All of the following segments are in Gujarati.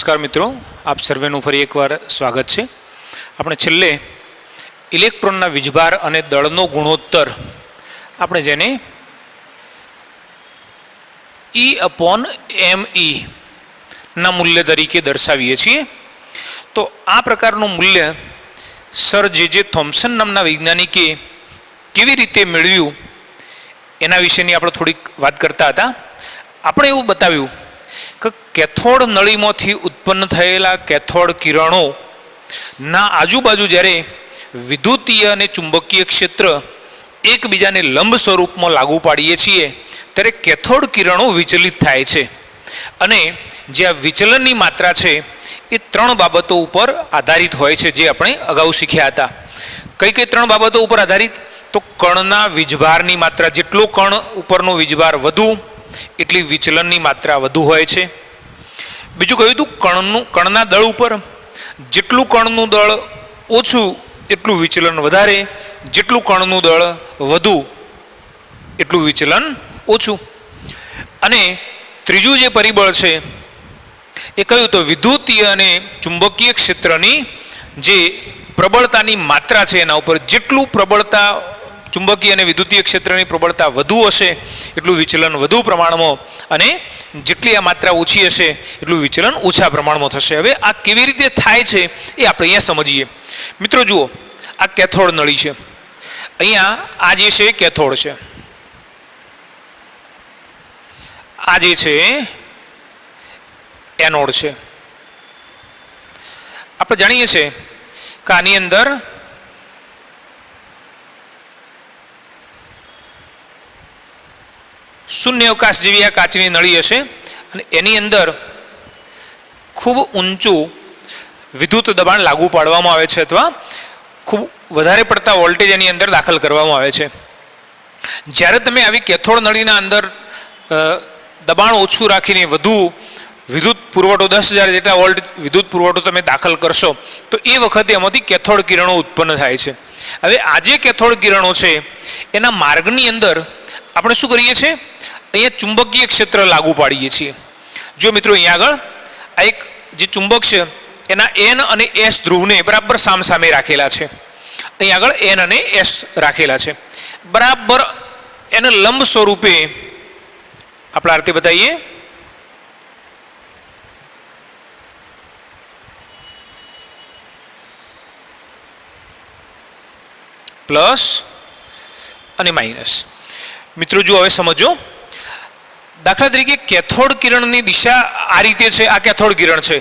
नमस्कार मित्रों, आप सर्वेનું ફરી એકવાર સ્વાગત છે। આપણે છેલ્લે ઇલેક્ટ્રોનના વીજભાર અને દળનો ગુણોત્તર આપણે જેને E/me ના મૂલ્ય તરીકે દર્શાવીએ છીએ। તો આ પ્રકારનું મૂલ્ય સર જે થોમ્સન નામના વૈજ્ઞાનિકે કેવી રીતે મેળવ્યું એના વિશેની આપણે થોડીક વાત કરતા હતા। આપણે એવું બતાવ્યું કે કેથોડ નળીમાંથી ઉત્પન્ન થયેલા કેથોડ કિરણો ના આજુબાજુ જ્યારે વિદ્યુતીય અને ચુંબકીય ક્ષેત્ર એકબીજાને લંબ સ્વરૂપમાં લાગુ પાડીએ છીએ ત્યારે કેથોડ કિરણો વિચલિત થાય છે અને જે આ વિચલનની માત્રા છે એ ત્રણ બાબતો ઉપર આધારિત હોય છે, જે આપણે અગાઉ શીખ્યા હતા। કઈ કઈ ત્રણ બાબતો ઉપર આધારિત? તો કણના વીજભારની માત્રા, જેટલો કણ ઉપરનો વીજભાર વધુ એટલી વિચલનની માત્રા વધુ હોય છે। બીજું કહ્યું હતું કણના દળ ઉપર, જેટલું કણનું દળ ઓછું એટલું વિચલન વધારે, જેટલું કણનું દળ વધુ એટલું વિચલન ઓછું। અને ત્રીજું જે પરિબળ છે એ કહ્યું તો વિદ્યુતીય અને ચુંબકીય ક્ષેત્રની જે પ્રબળતાની માત્રા છે એના ઉપર, જેટલું પ્રબળતા ચુંબકીય અને વિદ્યુતીય ક્ષેત્રની પ્રબળતા વધુ હશે એટલું વિચલન વધુ પ્રમાણમાં, અને જેટલી આ માત્રા ઓછી હશે એટલું વિચલન ઓછા પ્રમાણમાં થશે। હવે આ કેવી રીતે થાય છે એ આપણે અહીંયા સમજીએ। મિત્રો જુઓ, આ કેથોડ નળી છે, અહીંયા આ જે છે કેથોડ છે, આ જે છે એનોડ છે। આપણે જાણીએ છીએ કે આની અંદર શૂન્યાવકાશ જેવી આ કાચની નળી હશે અને એની અંદર ખૂબ ઊંચું વિદ્યુત દબાણ લાગુ પાડવામાં આવે છે અથવા ખૂબ વધારે પડતા વોલ્ટેજ એની અંદર દાખલ કરવામાં આવે છે। જ્યારે તમે આવી કેથોડ નળીના અંદર દબાણ ઓછું રાખીને વધુ વિદ્યુત પુરવઠો 10,000 જેટલા વોલ્ટ વિદ્યુત પુરવઠો તમે દાખલ કરશો તો એ વખતે એમાંથી કેથોડ કિરણો ઉત્પન્ન થાય છે। હવે આ જે કેથોડ કિરણો છે એના માર્ગની અંદર આપણે શું કરીએ છીએ? અહીંયા ચુંબકીય ક્ષેત્ર લાગુ પાડીએ છીએ। જો મિત્રો અહીંયા આગળ આ એક જે ચુંબક છે એના N અને S ધ્રુવને બરાબર સામસામે રાખેલા છે। અહીંયા આગળ N અને S રાખેલા છે, બરાબર એને લંબ સ્વરૂપે આપણે આ રીતે બતાવીએ, પ્લસ અને માઇનસ। મિત્રો જો હવે સમજો, દાખલા તરીકે કેથોડ કિરણની દિશા આ રીતે છે, આ કેથોડ કિરણ છે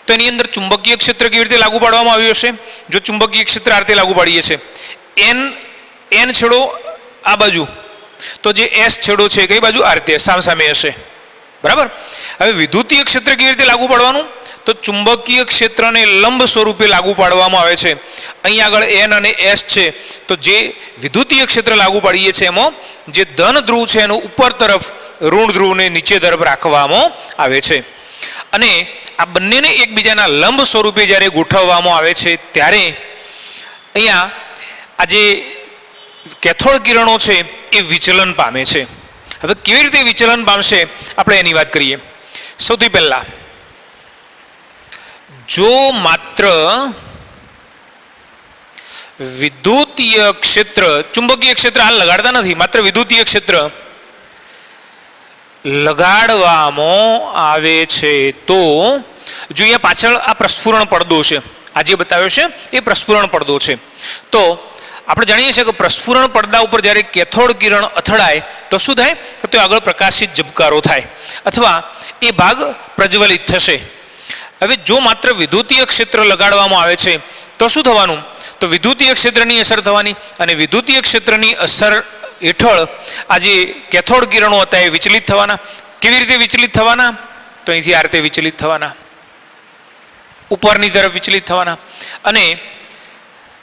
તો એની અંદર ચુંબકીય ક્ષેત્ર કેવી રીતે લાગુ પાડવામાં આવ્યું હશે? જો ચુંબકીય ક્ષેત્ર આ રીતે લાગુ પાડીએ છે, N છેડો આ બાજુ, તો જે S છેડો છે કઈ બાજુ? આ રીતે સામસામે હશે, બરાબર। હવે વિદ્યુતીય ક્ષેત્ર કેવી રીતે લાગુ પાડવાનું? તો ચુંબકીય ક્ષેત્રને લંબ સ્વરૂપે લાગુ પાડવામાં આવે છે। અહીં આગળ N અને S છે તો જે વિદ્યુતીય ક્ષેત્ર લાગુ પાડીએ છીએ એમાં જે ધન ધ્રુવ છે એનું ઉપર તરફ, ઋણ ધ્રુવને નીચે તરફ રાખવામાં આવે છે અને આ બંનેને એકબીજાના લંબ સ્વરૂપે જ્યારે ગોઠવવામાં આવે છે ત્યારે અહીંયા આ જે કેથોડ કિરણો છે એ વિચલન પામે છે। હવે કેવી રીતે વિચલન પામશે આપણે એની વાત કરીએ। સૌથી પહેલા, જો માત્ર વિદ્યુતીય ક્ષેત્ર, ચુંબકીય ક્ષેત્ર હાલ લગાડતા નથી, માત્ર વિદ્યુતીય ક્ષેત્ર લગાડવામાં આવે છે તો જો અહીંયા પાછળ આ પ્રસ્ફુરણ પડદો છે, આ જે બતાવ્યો છે એ પ્રસ્ફુરણ પડદો છે, તો આપણે જાણીએ છીએ કે પ્રસ્ફુરણ પડદા ઉપર જ્યારે કેથોડ કિરણ અથડાય તો શું થાય? તો આગળ પ્રકાશિત ઝબકારો થાય અથવા એ ભાગ પ્રજ્વલિત થશે। હવે જો માત્ર વિદ્યુતીય ક્ષેત્ર લગાડવામાં આવે છે તો શું થવાનું? તો વિદ્યુતીય ક્ષેત્રની અસર થવાની, અને વિદ્યુતીય ક્ષેત્રની અસર હેઠળ આ જે કેથોડ કિરણો હતા એ વિચલિત થવાના। કેવી રીતે વિચલિત થવાના? તો અહીંથી આ રીતે વિચલિત થવાના, ઉપરની તરફ વિચલિત થવાના, અને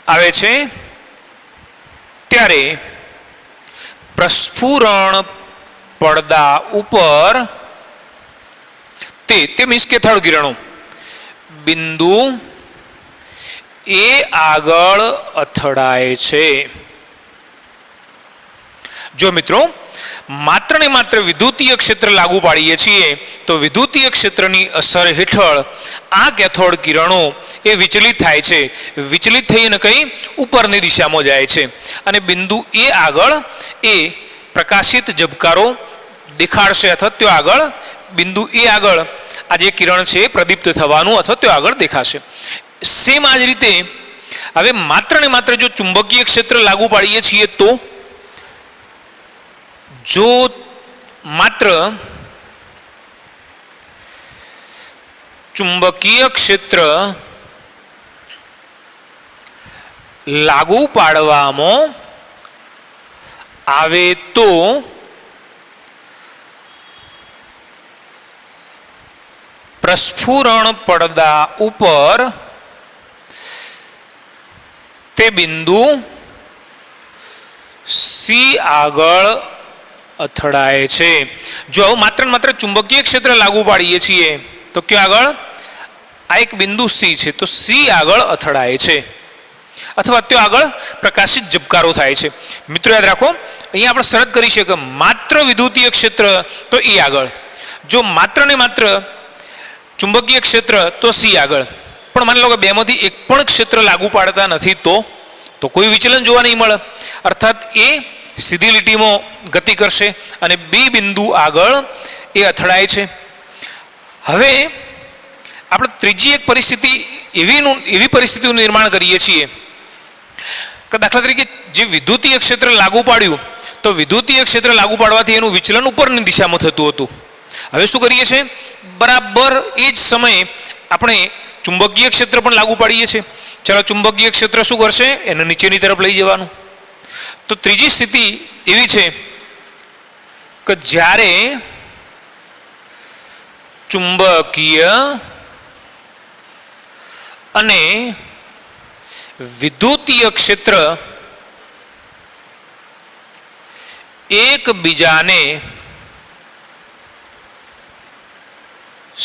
આવે છે ત્યારે પ્રસ્ફુરણ પડદા ઉપર તે મીન્સ કેથોડ કિરણો બિંદુ એ આગળ અથડાય છે। જો મિત્રો માત્ર ને માત્ર વિદ્યુતીય ક્ષેત્ર લાગુ પાડીએ છીએ તો વિદ્યુતીય ક્ષેત્રની અસર હેઠળ આ કેથોડ કિરણો એ વિચલિત થાય છે. વિચલિત થઈને કઈ ઉપરની દિશામાં જાય છે અને બિંદુ એ આગળ એ પ્રકાશિત ઝબકારો દેખાડશે અથવા તો આગળ બિંદુ એ આગળ આ જે કિરણ છે એ પ્રદીપ્ત થવાનું અથવા તો આગળ દેખાશે. સેમ આ જ રીતે હવે માત્ર ને માત્ર જો ચુંબકીય ક્ષેત્ર લાગુ પાડીએ છીએ તો જો માત્ર ચુંબકીય ક્ષેત્ર લાગુ પાડવામાં આવે તો પ્રસ્ફુરણ પડદા ઉપર તે બિંદુ સી આગળ અથડાય છે. જો માત્ર માત્ર ચુંબકીય ક્ષેત્ર લાગુ પાડીએ છીએ તો ક્યાં આગળ આ એક બિંદુ સી છે તો સી આગળ અથડાય છે અથવા ત્યાં આગળ પ્રકાશિત ઝબકારો થાય છે. મિત્રો યાદ રાખો અહીંયા આપણે શરત કરી છે કે માત્ર વિદ્યુતીય ક્ષેત્ર તો એ આગળ, જો માત્ર ને માત્ર ચુંબકીય ક્ષેત્ર તો સી આગળ. પણ માની લો કે બેમાંથી એક પણ ક્ષેત્ર લાગુ પાડતા નથી તો કોઈ વિચલન જોવા નહીં મળે, અર્થાત એ સીધી લીટીમાં ગતિ કરશે અને બે બિંદુ આગળ એ અથડાય છે. હવે આપણે ત્રીજી એક પરિસ્થિતિ એવી પરિસ્થિતિનું નિર્માણ કરીએ છીએ કે દાખલા તરીકે જે વિદ્યુતીય ક્ષેત્ર લાગુ પાડ્યું તો વિદ્યુતીય ક્ષેત્ર લાગુ પાડવાથી એનું વિચલન ઉપરની દિશામાં થતું હતું. હવે શું કરીએ છીએ, બરાબર એ જ સમયે આપણે ચુંબકીય ક્ષેત્ર પણ લાગુ પાડીએ છીએ. ચાલો ચુંબકીય ક્ષેત્ર શું કરશે, એને નીચેની તરફ લઈ જવાનું. તો ત્રીજી સ્થિતિ એવી છે કે જ્યારે ચુંબકીય અને વિદ્યુતીય ક્ષેત્ર એકબીજાને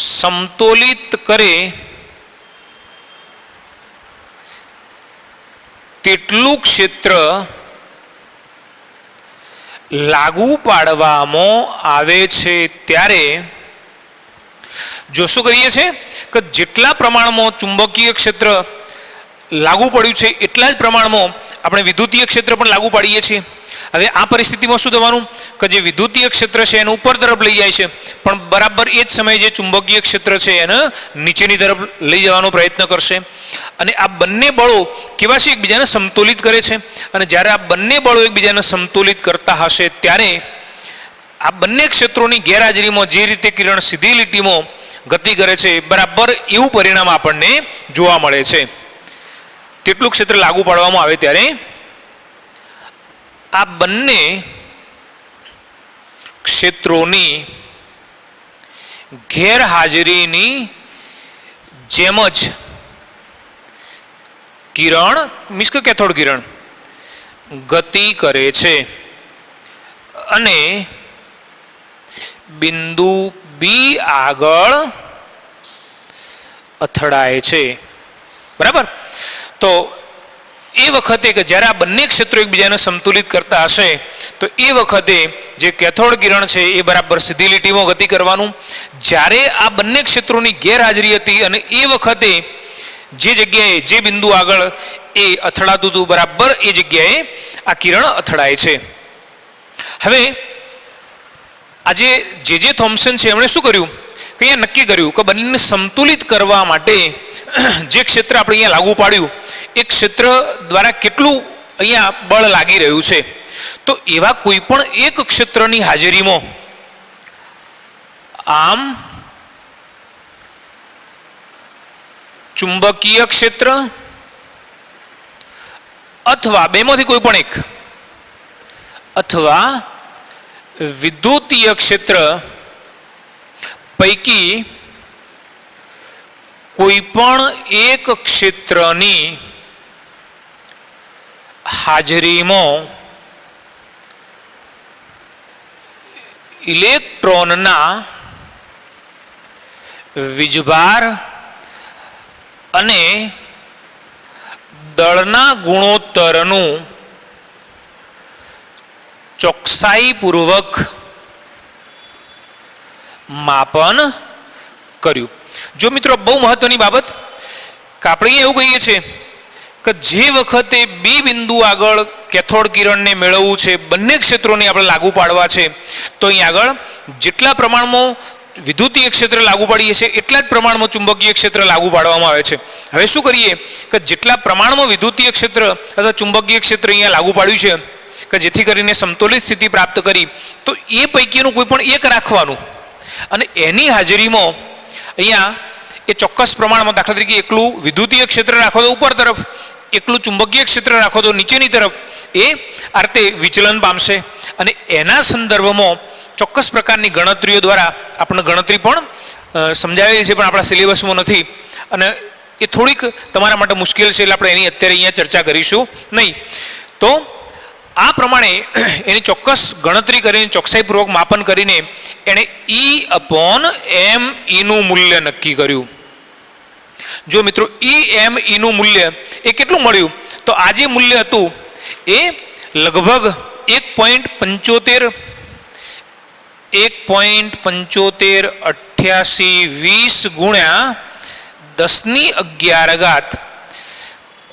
સમતોલિત કરે તેટલું ક્ષેત્ર લાગુ પાડવામાં આવે છે ત્યારે જો શું કરીએ છીએ કે જેટલા પ્રમાણમાં ચુંબકીય ક્ષેત્ર લાગુ પડ્યું છે એટલા જ પ્રમાણમાં આપણે વિદ્યુતીય ક્ષેત્ર પણ લાગુ પાડીએ છીએ. હવે આ પરિસ્થિતિમાં શું થવાનું કે જે વિદ્યુતીય ક્ષેત્ર છે એને ઉપર તરફ લઈ જાય છે, પણ બરાબર એ જ સમયે જે ચુંબકીય ક્ષેત્ર છે એને નીચેની તરફ લઈ જવાનો પ્રયત્ન કરશે. અને આ બંને બળો કેવા છે, એકબીજાને સમતોલિત કરે છે. અને જ્યારે આ બંને બળો એકબીજાને સમતોલિત કરતા હશે ત્યારે આ બંને ક્ષેત્રોની ગેરહાજરીમાં જે રીતે કિરણ સીધી લીટીમાં ગતિ કરે છે બરાબર એવું પરિણામ આપણને જોવા મળે છે. તેટલું ક્ષેત્ર લાગુ પાડવામાં આવે ત્યારે આ બંને ક્ષેત્રોની ગેરહાજરીની જેમ જ કિરણ મીન્સ કે કેથોડ કિરણ ગતિ કરે છે અને બિંદુ બી આગળ અથડાય છે. બરાબર, તો એ વખતે કે જ્યારે આ બંને ક્ષેત્રો એકબીજાને સંતુલિત કરતા હશે તો એ વખતે જે કેથોડ કિરણ છે એ બરાબર સીધી લીટીમાં ગતિ કરવાનું. જ્યારે આ બંને ક્ષેત્રોની ગેરહાજરી હતી અને એ વખતે જે જગ્યાએ જે બિંદુ આગળ એ અથડાતું હતું બરાબર એ જગ્યાએ આ કિરણ અથડાય છે. હવે આજે જે થોમ્સન છે એમણે શું કર્યું કે અહીંયા નક્કી કર્યું કે બંનેને સંતુલિત કરવા માટે જે ક્ષેત્ર આપણે અહીંયા લાગુ પાડ્યું એ ક્ષેત્ર દ્વારા કેટલું અહીંયા બળ લાગી રહ્યું છે. તો એવા કોઈ પણ એક ક્ષેત્રની હાજરીમાં આમ ચુંબકીય ક્ષેત્ર અથવા બેમાંથી કોઈ પણ એક અથવા વિદ્યુતીય ક્ષેત્ર પૈકી કોઈ પણ એક ક્ષેત્રની હાજરીમાં ઇલેક્ટ્રોનના વીજભાર અને દળના ગુણોત્તરનું ચોકસાઈપૂર્વક માપન કર્યું. જો મિત્રો બહુ મહત્વની બાબત કે આપણે એવું કહીએ છીએ કે જે વખતે બે બિંદુ આગળ કેથોડ કિરણને મેળવવું છે, બંને ક્ષેત્રોને આપણે લાગુ પાડવા છે, તો અહીં આગળ જેટલા પ્રમાણમાં વિદ્યુતીય ક્ષેત્ર લાગુ પાડીએ છીએ એટલા જ પ્રમાણમાં ચુંબકીય ક્ષેત્ર લાગુ પાડવામાં આવે છે. હવે શું કરીએ કે જેટલા પ્રમાણમાં વિદ્યુતીય ક્ષેત્ર અથવા ચુંબકીય ક્ષેત્ર અહીંયા લાગુ પાડ્યું છે કે જેથી કરીને સમતોલિત સ્થિતિ પ્રાપ્ત કરી, તો એ પૈકીનું કોઈ પણ એક રાખવાનું અને એની હાજરીમાં અહીંયા એ ચોક્કસ પ્રમાણમાં, દાખલા તરીકે એકલું વિદ્યુતીય ક્ષેત્ર રાખો તો ઉપર તરફ, એકલું ચુંબકીય ક્ષેત્ર રાખો તો નીચેની તરફ, એ આ રીતે વિચલન પામશે અને એના સંદર્ભમાં ચોક્કસ પ્રકારની ગણતરીઓ દ્વારા આપણને ગણતરી પણ સમજાવેલી છે, પણ આપણા સિલેબસમાં નથી અને એ થોડીક તમારા માટે મુશ્કેલ છે, એટલે આપણે એની અત્યારે અહીંયા ચર્ચા કરીશું નહીં. તો આ પ્રમાણે એની ચોક્કસ ગણતરી કરીને ચોકસાઈપૂર્વક માપન કરીને એણે E/m નું મૂલ્ય નક્કી કર્યું. જો મિત્રો E/m નું મૂલ્ય એ કેટલું મળ્યું? તો આ જે મૂલ્ય હતું એ લગભગ 1.758820 ગુણ્યા 10⁻11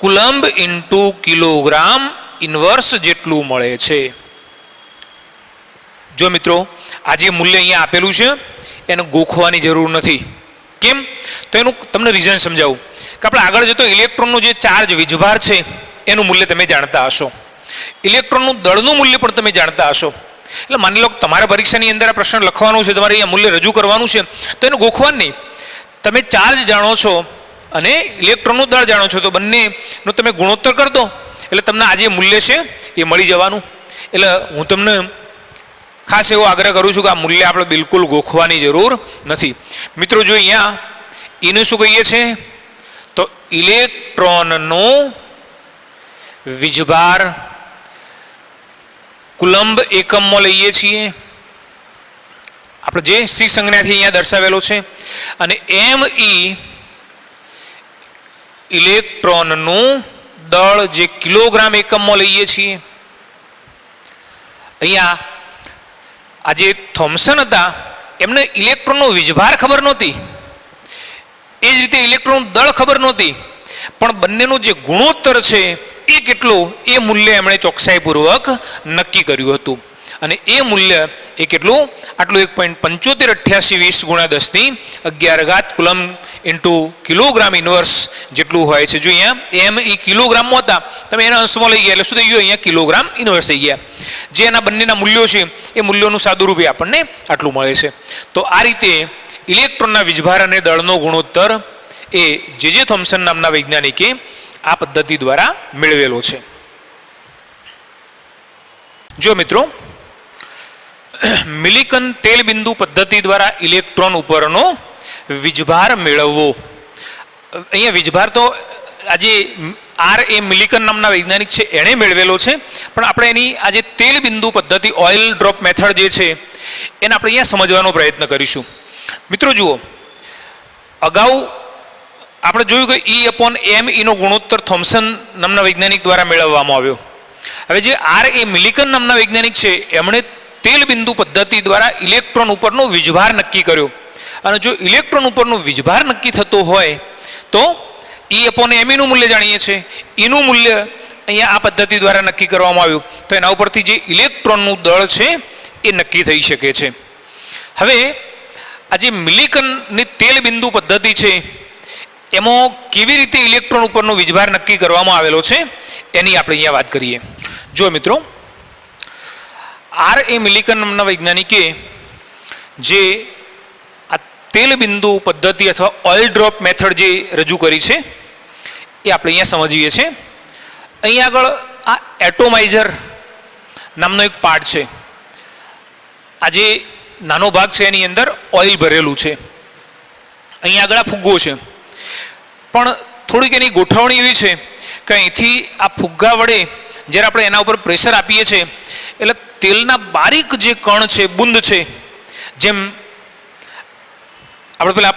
કુલંબ ઇન્ટુ કિલોગ્રામ ઇન્વર્સ જેટલું મળે છે. જો મિત્રો આ જે મૂલ્ય અહીંયા આપેલું છે એને ગોખવાની જરૂર નથી. કેમ? તો એનું તમને રીઝન સમજાવું કે આપણે આગળ જતો ઇલેક્ટ્રોનનો જે ચાર્જ વીજભાર છે એનું મૂલ્ય તમે જાણતા હશો, ઇલેક્ટ્રોનનું દળનું મૂલ્ય પણ તમે જાણતા હશો. એટલે માની લો કે તમારા પરીક્ષાની અંદર આ પ્રશ્ન લખવાનું છે, તમારે અહીંયા મૂલ્ય રજૂ કરવાનું છે, તો એનું ગોખવાનું નહીં. તમે ચાર્જ જાણો છો અને ઇલેક્ટ્રોનનું દળ જાણો છો, તો બંનેનો તમે ગુણોત્તર કરી દો એટલે તમને આ જે મૂલ્ય છે એ મળી જવાનું. એટલે હું તમને ખાસ એવો આગ્રહ કરું છું કે આ મૂલ્ય આપણે બિલકુલ ગોખવાની જરૂર નથી. મિત્રો જો અહીંયા એનું શું કહીએ છીએ તો ઇલેક્ટ્રોનનો વીજભાર કુલંબ એકમમાં લઈએ છીએ આપણે, જે સી સંજ્ઞાથી અહીંયા દર્શાવેલો છે, અને me ઇલેક્ટ્રોનનું દળ જે કિલોગ્રામ એકમમાં લઈએ છીએ. અહીંયા આ જે થોમ્સન હતા એમને ઇલેક્ટ્રોનનો વીજભાર ખબર નહોતી, એ જ રીતે ઇલેક્ટ્રોનનું દળ ખબર નહોતી, પણ બંનેનું જે ગુણોત્તર છે એ કેટલો એ મૂલ્ય એમણે ચોકસાઈપૂર્વક નક્કી કર્યું હતું. અને એ મૂલ્ય એ કેટલું? આટલું 1.758820 ગુણ્યા 10⁻11 કુલમ ઇન્ટુ કિલોગ્રામ ઇન્વર્સ જેટલું હોય છે. જો અહીંયા me કિલોગ્રામમાં હતા, તમે એના અંશમાં લઈ ગયા એટલે શું થઈ ગયું? અહીંયા કિલોગ્રામ ઇન્વર્સ થઈ ગયા. જે એના બંનેના મૂલ્યો છે એ મૂલ્યોનું સાદુરૂપે આપણને આટલું મળે છે. તો આ રીતે ઇલેક્ટ્રોનના વીજભાર અને દળનો ગુણોત્તર એ જે થોમ્સન નામના વૈજ્ઞાનિકે આ પદ્ધતિ દ્વારા મેળવેલો છે. જો મિત્રો મિલિકન તેલ બિંદુ પદ્ધતિ દ્વારા ઇલેક્ટ્રોન ઉપરનો વીજભાર મેળવવો. અહીંયા વીજભાર તો આજે R.A. મિલિકન નામના વૈજ્ઞાનિક છે એણે મેળવેલો છે, પણ આપણે એની આજે તેલ બિંદુ પદ્ધતિ ઓઇલ ડ્રોપ મેથડ જે છે એને આપણે અહીંયા સમજવાનો પ્રયત્ન કરીશું. મિત્રો જુઓ, અગાઉ આપણે જોયું કે E/m નો ગુણોત્તર થોમ્સન નામના વૈજ્ઞાનિક દ્વારા મેળવવામાં આવ્યો. હવે જે R.A. મિલિકન નામના વૈજ્ઞાનિક છે એમણે તેલ બિંદુ પદ્ધતિ દ્વારા ઇલેક્ટ્રોન ઉપરનો વીજભાર નક્કી કર્યો. અને જો ઇલેક્ટ્રોન ઉપરનો વીજભાર નક્કી થતો હોય તો E/m નું મૂલ્ય જાણીએ છીએ, એનું મૂલ્ય અહીંયા આ પદ્ધતિ દ્વારા નક્કી કરવામાં આવ્યું, તો એના ઉપરથી જે ઇલેક્ટ્રોનનું દળ છે એ નક્કી થઈ શકે છે. હવે આ જે મિલિકનની તેલ બિંદુ પદ્ધતિ છે એમાં કેવી રીતે ઇલેક્ટ્રોન ઉપરનો વીજભાર નક્કી કરવામાં આવેલો છે એની આપણે અહીંયા વાત કરીએ. જો મિત્રો R.A. મિલિકન નામના વૈજ્ઞાનિકે જે આ તેલ બિંદુ પદ્ધતિ અથવા ઓઇલ ડ્રોપ મેથડ જે રજૂ કરી છે એ આપણે અહીંયા સમજીએ છીએ. અહીંયા આગળ આ એટોમાઇઝર નામનો એક પાર્ટ છે, આ જે નાનો ભાગ છે એની અંદર ઓઇલ ભરેલું છે. અહીંયા આગળ આ ફુગ્ગો છે, પણ થોડીક એની ગોઠવણી એવી છે કે અહીંથી આ ફુગ્ગા વડે જ્યારે આપણે એના ઉપર પ્રેશર આપીએ છીએ એટલે તેલના બારીક જે કણ છે, બુંદ છે, જેમ આપણે પેલા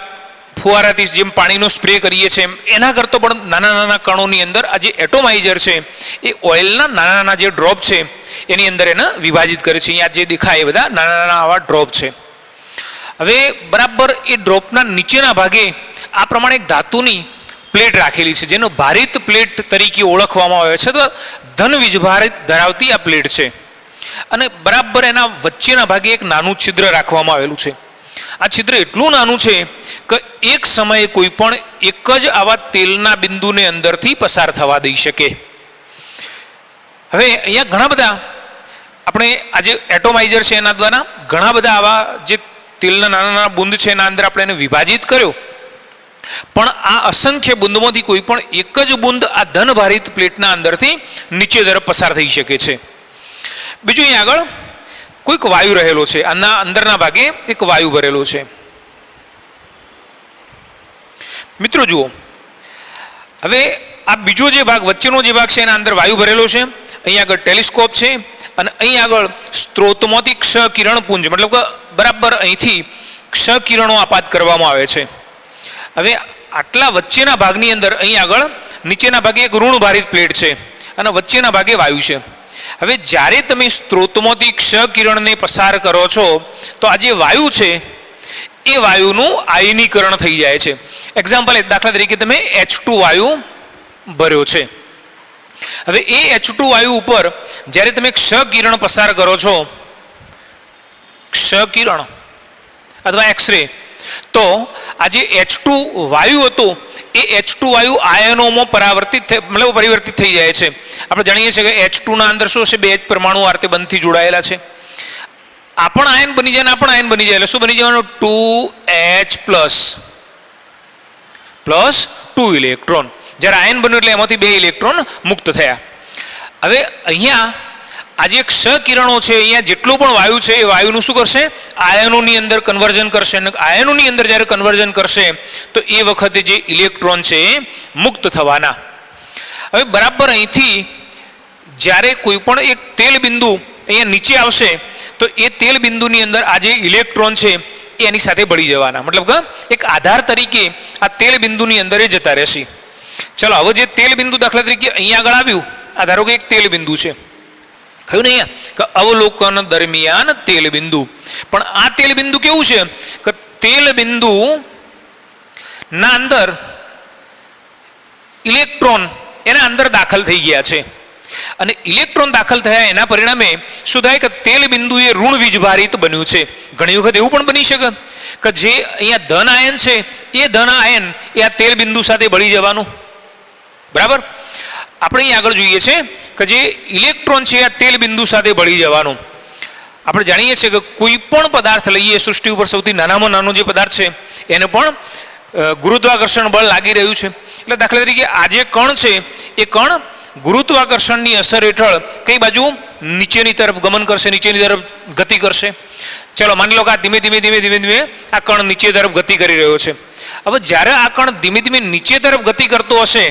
ફુવારાથી જેમ પાણીનો સ્પ્રે કરીએ છીએ એના કરતો પણ નાના નાના કણોની અંદર આ જે એટોમાઇઝર છે એ ઓઇલના નાના નાના જે ડ્રોપ છે એની અંદર એને વિભાજિત કરે છે. અહીંયા જે દેખાય એ બધા નાના નાના આવા ડ્રોપ છે. હવે બરાબર એ ડ્રોપના નીચેના ભાગે આ પ્રમાણે એક ધાતુની પ્લેટ રાખેલી છે જેનો ભારિત પ્લેટ તરીકે ઓળખવામાં આવે છે. તો ધન વીજભારિત ધરાવતી આ પ્લેટ છે અને બરાબર એના વચ્ચેના ભાગે એક નાનું છિદ્ર રાખવામાં આવેલું છે. આ છિદ્ર એટલું નાનું છે કે એક સમયે કોઈ પણ એક જ આવા તેલના બિંદુને અંદરથી પસાર થવા દઈ શકે. હવે અહીંયા ઘણા બધા આપણે આ જે એટોમાઇઝર છે એના દ્વારા ઘણા બધા આવા જે તેલના નાના નાના બુંદ છે એના અંદર આપણે એને વિભાજિત કર્યો, પણ આ અસંખ્ય બુંદમાંથી કોઈ પણ એક જ બુંદ આ ધનભારિત પ્લેટના અંદરથી નીચે તરફ પસાર થઈ શકે છે. બીજું અહીં આગળ કોઈક વાયુ રહેલો છે, આના અંદરના ભાગે એક વાયુ ભરેલો છે. મિત્રો જુઓ, હવે આ બીજો જે ભાગ વચ્ચેનો જે ભાગ છે એના અંદર વાયુ ભરેલો છે. અહીં આગળ ટેલિસ્કોપ છે અને અહીં આગળ સ્ત્રોતમાંથી ક્ષ કિરણ પુંજ મતલબ કે બરાબર અહીંથી ક્ષ કિરણો આપાત કરવામાં આવે છે. હવે આટલા વચ્ચેના ભાગની અંદર અહીં આગળ નીચેના ભાગે એક ઋણ ભારિત પ્લેટ છે અને વચ્ચેના ભાગે વાયુ છે. હવે જ્યારે તમે સ્ત્રોતમાંથી ક્ષ કિરણને પસાર કરો છો તો આ જે વાયુ છે એ વાયુનું આયનીકરણ થઈ જાય છે. એક્ઝામ્પલ દાખલા તરીકે તમે H2 વાયુ ભર્યો છે. હવે એ H2 વાયુ ઉપર જ્યારે તમે ક્ષ કિરણ પસાર કરો છો, ક્ષ કિરણ અથવા એક્સરે, તો આ જે H2 વાયુ હતો એ H2 વાયુ આયનોમાં પરિવર્તિત થઈ જાય છે. આપણે જાણીએ છીએ કે H2 ના અંદર શું છે, બે H પરમાણુ આરતે બંધથી જોડાયેલા છે. આ પણ આયન બની જાય ને આ પણ આયન બની જાય એટલે શું બની જવાનું, 2H પ્લસ 2 ઇલેક્ટ્રોન. જ્યારે આયન બન્યું એટલે એમાંથી 2 ઇલેક્ટ્રોન મુક્ત થયા. હવે અહીંયા આ જે ક્ષ કિરણો છે અહીંયા જેટલો પણ વાયુ છે એ વાયુનું શું કરશે, આયનોની અંદર કન્વર્ઝન કરશે અને આયનોની અંદર જ્યારે કન્વર્ઝન કરશે તો એ વખતે જે ઇલેક્ટ્રોન છે એ મુક્ત થવાના. હવે બરાબર અહીંથી જ્યારે કોઈ પણ એક તેલ બિંદુ અહીંયા નીચે આવશે તો એ તેલ બિંદુની અંદર આ જે ઇલેક્ટ્રોન છે એ એની સાથે ભળી જવાના, મતલબ કે એક આધાર તરીકે આ તેલ બિંદુની અંદર એ જતા રહેશે. ચલો હવે જે તેલ બિંદુ દાખલા તરીકે અહીંયા આગળ આવ્યું, આ ધારો કે એક તેલ બિંદુ છે, કહ્યું ને અહીંયા કે અવલોકન દરમિયાન તેલ બિંદુ. પણ આ તેલ બિંદુ કેવું છે કે તેલ બિંદુ ના અંદર ઇલેક્ટ્રોન એના અંદર દાખલ થઈ ગયા છે અને ઇલેક્ટ્રોન દાખલ થયા એના પરિણામે શું થાય કે તેલ બિંદુ એ ઋણ વીજભારિત બન્યું છે. ઘણી વખત એવું પણ બની શકે કે જે અહીંયા ધન આયન છે એ ધન આયન એ આ તેલ બિંદુ સાથે ભળી જવાનું. બરાબર, આપણે અહીં આગળ જોઈએ છે કે જે ઇલેક્ટ્રોન છે આ તેલ બિંદુ સાથે ભળી જવાનું. આપણે જાણીએ છીએ કે કોઈ પણ પદાર્થ લઈએ સૃષ્ટિ ઉપર સૌથી નાનામાં નાનો જે પદાર્થ છે એને પણ ગુરુત્વાકર્ષણ બળ લાગી રહ્યું છે. એટલે દાખલા તરીકે આ જે કણ છે એ કણ ગુરુત્વાકર્ષણની અસર હેઠળ કઈ બાજુ નીચેની તરફ ગમન કરશે, નીચેની તરફ ગતિ કરશે. ચલો માની લો કે આ ધીમે ધીમે આ કણ નીચે તરફ ગતિ કરી રહ્યો છે. હવે જ્યારે આ કણ ધીમે ધીમે નીચે તરફ ગતિ કરતો હશે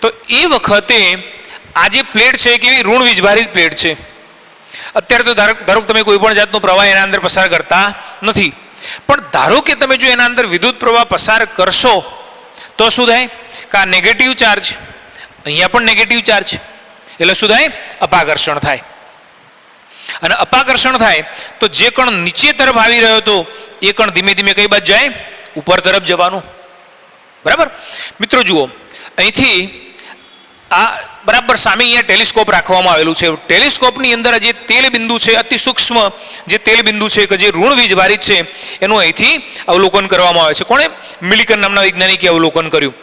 તો એ વખતે આ જે પ્લેટ છે કેવી ઋણ વીજભારિત પ્લેટ છે. અત્યારે તો ધારો કે તમે કોઈ પણ જાતનો પ્રવાહ એના અંદર પસાર કરતા નથી, પણ ધારો કે તમે જો એના અંદર વિદ્યુત પ્રવાહ પસાર કરશો તો શું થાય કે આ નેગેટિવ ચાર્જ, અહીંયા પણ નેગેટિવ ચાર્જ, એટલે શું થાય, અપાકર્ષણ થાય. અને અપાકર્ષણ થાય તો જે કણ નીચે તરફ આવી રહ્યો હતો એ કણ ધીમે ધીમે કઈ બાજુ જાય, ઉપર તરફ જવાનું. બરાબર મિત્રો જુઓ, અહીંથી આ બરાબર સામે અહીંયા ટેલિસ્કોપ રાખવામાં આવેલું છે. ટેલિસ્કોપની અંદર જે તેલ બિંદુ છે, અતિ સૂક્ષ્મ જે તેલ બિંદુ છે કે જે ઋણ વીજભારિત છે એનું અહીંથી અવલોકન કરવામાં આવે છે. કોણે, મિલિકન નામના વૈજ્ઞાનિકે અવલોકન કર્યું.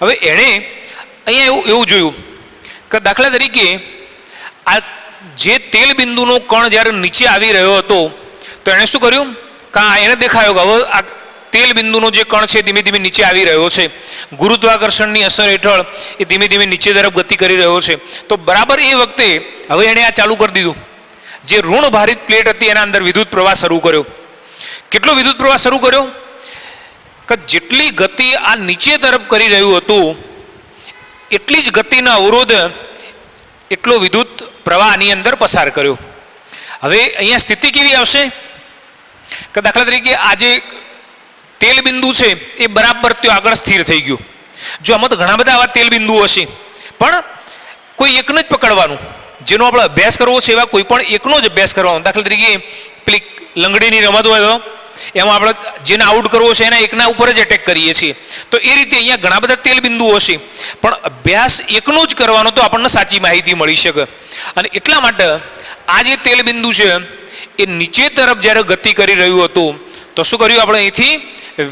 હવે એણે અહીંયા એવું જોયું કે દાખલા તરીકે આ જે તેલ બિંદુનો કણ જ્યારે નીચે આવી રહ્યો હતો તો એણે શું કર્યું કે એને દેખાયો કે હવે આ તેલ બિંદુનો જે કણ છે ધીમે ધીમે નીચે આવી રહ્યો છે, ગુરુત્વાકર્ષણની અસર હેઠળ એ ધીમે ધીમે નીચે તરફ ગતિ કરી રહ્યો છે. તો બરાબર એ વખતે હવે એણે આ ચાલુ કરી દીધું, જે ઋણ ભારિત પ્લેટ હતી એના અંદર વિદ્યુત પ્રવાહ શરૂ કર્યો. કેટલો વિદ્યુત પ્રવાહ શરૂ કર્યો કે જેટલી ગતિ આ નીચે તરફ કરી રહ્યું હતું એટલી જ ગતિનો અવરોધ એટલો વિદ્યુત પ્રવાહ આની અંદર પસાર કર્યો. હવે અહીંયા સ્થિતિ કેવી આવશે કે દાખલા તરીકે આ જે તેલ બિંદુ છે એ બરાબર ત્યાં આગળ સ્થિર થઈ ગયું. જો આમાં તો ઘણા બધા આવા તેલ બિંદુઓ હશે, પણ કોઈ એકને જ પકડવાનું. જેનો આપણે અભ્યાસ કરવો છે એવા કોઈ પણ એકનો જ અભ્યાસ કરવાનો. દાખલા તરીકે પેલી લંગડીની રમત હોય તો એમાં આપણે જેને આઉટ કરવો છે એના એકના ઉપર જ એટેક કરીએ છીએ. તો એ રીતે અહીંયા ઘણા બધા તેલ બિંદુઓ હશે, પણ અભ્યાસ એકનો જ કરવાનો તો આપણને સાચી માહિતી મળી શકે. અને એટલા માટે આ જે તેલ બિંદુ છે એ નીચે તરફ જ્યારે ગતિ કરી રહ્યું હતું તો શું કર્યું આપણે અહીંથી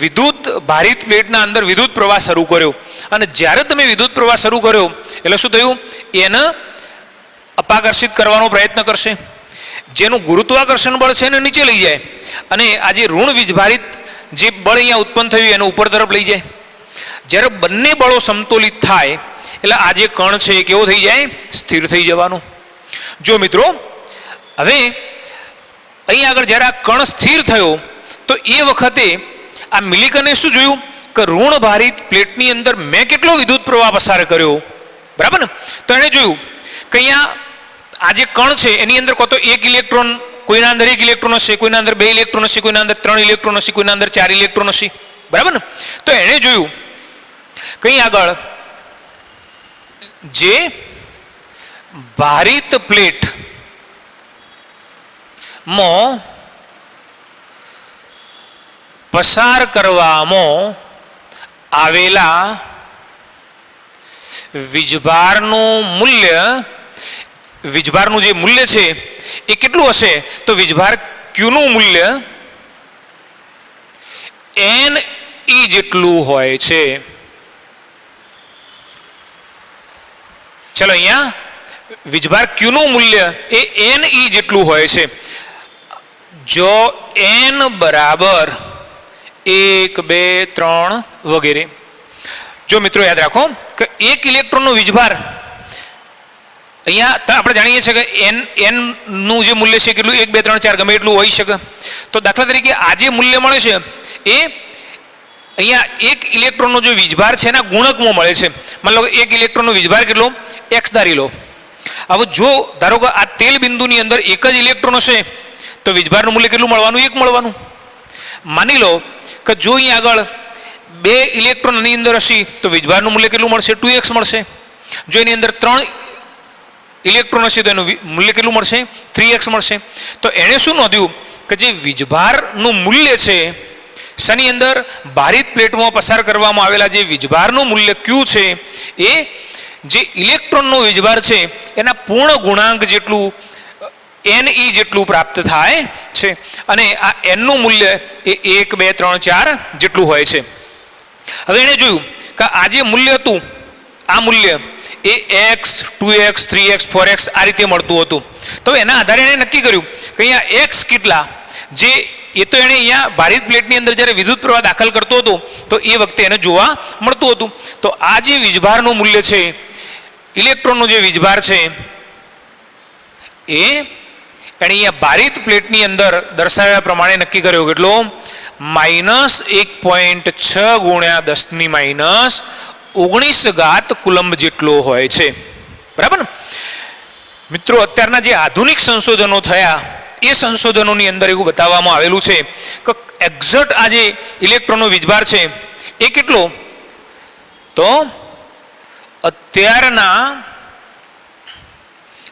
વિદ્યુત ભારિત પ્લેટના અંદર વિદ્યુત પ્રવાહ શરૂ કર્યો. અને જ્યારે તમે વિદ્યુત પ્રવાહ શરૂ કર્યો એટલે શું થયું, એને અપાકર્ષિત કરવાનો પ્રયત્ન કરશે. જેનું ગુરુત્વાકર્ષણ બળ છે એને નીચે લઈ જાય અને આ જે ઋણ વીજભારિત જે બળ અહીંયા ઉત્પન્ન થયું એને ઉપર તરફ લઈ જાય. જ્યારે બંને બળો સમતોલિત થાય એટલે આ જે કણ છે એ કેવો થઈ જાય, સ્થિર થઈ જવાનો. જો મિત્રો હવે અહીં આગળ જ્યારે આ કણ સ્થિર થયો તો એ વખતે આ મિલિકને શું જોયું કે ઋણ ભારિત પ્લેટની અંદર મેં કેટલો વિદ્યુત પ્રવાહ પસાર કર્યો, બરાબર ને. તો એણે જોયું કે અહીંયા આ જે કણ છે એની અંદર કોતો એક ઇલેક્ટ્રોન, કોઈના અંદર એક ઇલેક્ટ્રોન હશે, કોઈના અંદર બે ઇલેક્ટ્રોન હશે, કોઈના અંદર 3 ઇલેક્ટ્રોન હશે, કોઈના અંદર 4 ઇલેક્ટ્રોન હશે, બરાબર ને. તો એણે જોયું કઈ આગળ જે ભારિત પ્લેટ માં પસાર કરવામાં આવેલા વીજભારનું મૂલ્ય, વીજભારનું જે મૂલ્ય છે એ કેટલું હશે, તો વીજભાર ક્યુનું મૂલ્ય NE જેટલું હોય છે. ચલો અહીંયા વીજભાર ક્યુનું મૂલ્ય એ NE જેટલું હોય છે. જો n બરાબર 1, 2, 3 વગેરે. જો મિત્રો યાદ રાખો કે એક ઇલેક્ટ્રોનનો વીજભાર અહીંયા આપણે જાણીએ છીએ કે n નું જે મૂલ્ય છે કેટલું 1, 2, 3, 4 ગમે એટલું હોઈ શકે. તો દાખલા તરીકે આ જે મૂલ્ય મળે છે એ અહીંયા એક ઇલેક્ટ્રોનનો જે વીજભાર છે એના ગુણકમાં મળે છે. માની લો કે એક ઇલેક્ટ્રોનનો વીજભાર કેટલો, x ધારી લો. હવે જો ધારો કે આ તેલ બિંદુની અંદર એક જ ઇલેક્ટ્રોન હશે તો વીજભારનું મૂલ્ય કેટલું મળવાનું, 1 મળવાનું. માની લો કે જો અહીં આગળ 2 ઇલેક્ટ્રોન એની અંદર હશે તો વીજભારનું મૂલ્ય કેટલું મળશે, 2x મળશે. જો એની અંદર 3 ઇલેક્ટ્રોન હશે તો એનું મૂલ્ય કેટલું મળશે, 3x મળશે. તો એણે શું નોંધ્યું કે જે વીજભારનું મૂલ્ય છે શેની અંદર, ભારિત પ્લેટમાં પસાર કરવામાં આવેલા જે વીજભારનું મૂલ્ય Q છે એ જે ઇલેક્ટ્રોનનો વીજભાર છે એના પૂર્ણ ગુણાંક જેટલું NE જેટલું પ્રાપ્ત થાય છે. અને આ n નું મૂલ્ય એ 1, 2, 3, 4 જેટલું હોય છે. હવે એણે જોયું કે આ જે મૂલ્ય હતું આ મૂલ્ય એ x, 2x, 3x, 4x આ રીતે મળતું હતું. તો એના આધારે એણે નક્કી કર્યું કે અહીંયા x કેટલા, જે એ તો એણે અહીંયા ભારિત પ્લેટની અંદર જ્યારે વિદ્યુત પ્રવાહ દાખલ કરતો હતો તો એ વખતે એને જોવા મળતું હતું. તો આ જે વીજભારનું મૂલ્ય છે, ઇલેક્ટ્રોનનો જે વીજભાર છે એ એણે અહીંયા ભારિત પ્લેટની અંદર દર્શાવ્યા પ્રમાણે નક્કી કર્યો કેટલો, -1.6 × 10⁻⁹ કુલંબ જેટલો હોય છે, બરાબર ને. મિત્રો અત્યારના જે આધુનિક સંશોધનો થયા એ સંશોધનોની અંદર એવું બતાવવામાં આવેલું છે કે એક્ઝેક્ટ આ જે ઇલેક્ટ્રોનનો વીજભાર છે એ કેટલો, તો અત્યારના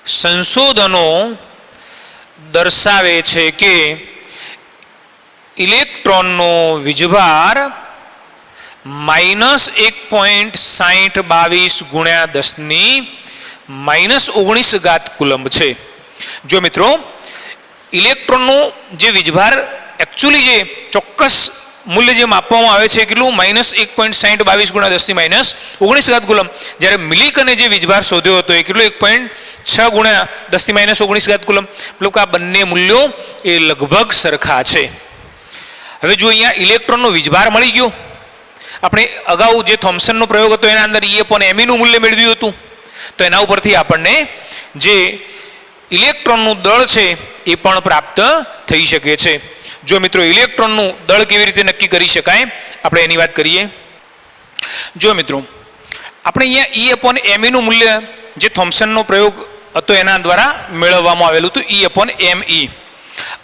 સંશોધનો દર્શાવે છે કે ઇલેક્ટ્રોનનો વીજભાર -1.6022 × 10⁻⁹ કુલંબ છે. જો મિત્રો ઇલેક્ટ્રોનનો જે વીજભાર એકચ્યુઅલી જે ચોક્કસ મૂલ્ય જે માપવામાં આવે છે કેટલું, -1.6022 × 10⁻⁹ કુલંબ. જ્યારે મિલિકને જે વીજભાર શોધ્યો હતો એ કેટલું 1.6 × 10⁻⁹ કુલંબ. મતલબ કે આ બંને મૂલ્યો એ લગભગ સરખા છે. હવે જો અહીંયા ઇલેક્ટ્રોનનો વીજભાર મળી ગયો, આપણે અગાઉ જે થોમ્સનનો પ્રયોગ હતો એના અંદર E/me નું મૂલ્ય મેળવ્યું હતું, તો એના ઉપરથી આપણને જે ઇલેક્ટ્રોનનું દળ છે એ પણ પ્રાપ્ત થઈ શકે છે. જો મિત્રો ઇલેક્ટ્રોનનું દળ કેવી રીતે નક્કી કરી શકાય આપણે એની વાત કરીએ. જો મિત્રો આપણે અહીંયા E/me નું મૂલ્ય જે થોમ્સનનો પ્રયોગ હતો એના દ્વારા મેળવવામાં આવેલું હતું, E/me.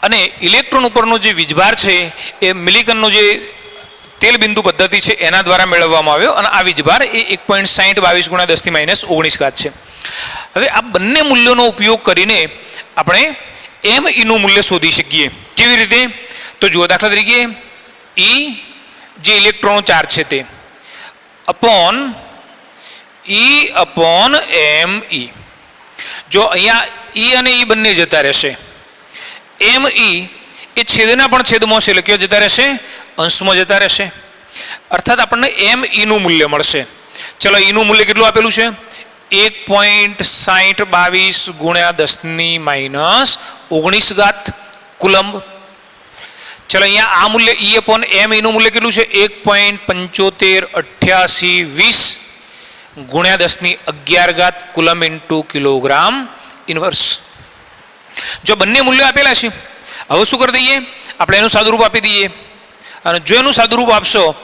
અને ઇલેક્ટ્રોન ઉપરનો જે વીજભાર છે એ મિલિકનનો જે તેલ બિંદુ પદ્ધતિ છે એના દ્વારા મેળવવામાં આવ્યો અને આ વીજભાર એ 1.6022 × 10⁻19 છે. હવે આ બંને મૂલ્યોનો ઉપયોગ કરીને આપણે me નું મૂલ્ય શોધી શકીએ. કેવી રીતે? તો જુઓ, દાખલા તરીકે E જે ઇલેક્ટ્રોનનો ચાર્જ છે તે અપોન me. જો અહીંયા E અને E બંને જતા રહેશે, me એ છેદના પણ છેદમાં છે એટલે કયો જતા રહેશે? અંશમાં જતા રહેશે. અર્થાત આપણને me નું મૂલ્ય મળશે. ચલો, E નું મૂલ્ય કેટલું આપેલું છે? 1.6022 × 10⁻19 કુલંબ. ચલો, અહીંયા આ મૂલ્ય E અપોન me નું મૂલ્ય કેટલું છે? 1.758820 × 10⁻11 કુલંબ ઇન્ટુ કિલોગ્રામ ઇન્વર્સ. જો બંને મૂલ્યો આપેલા છે, હવે શું કરી દઈએ? આપણે એનું સાદુરૂપ આપી દઈએ. અને જો એનું સાદુરૂપ આપશો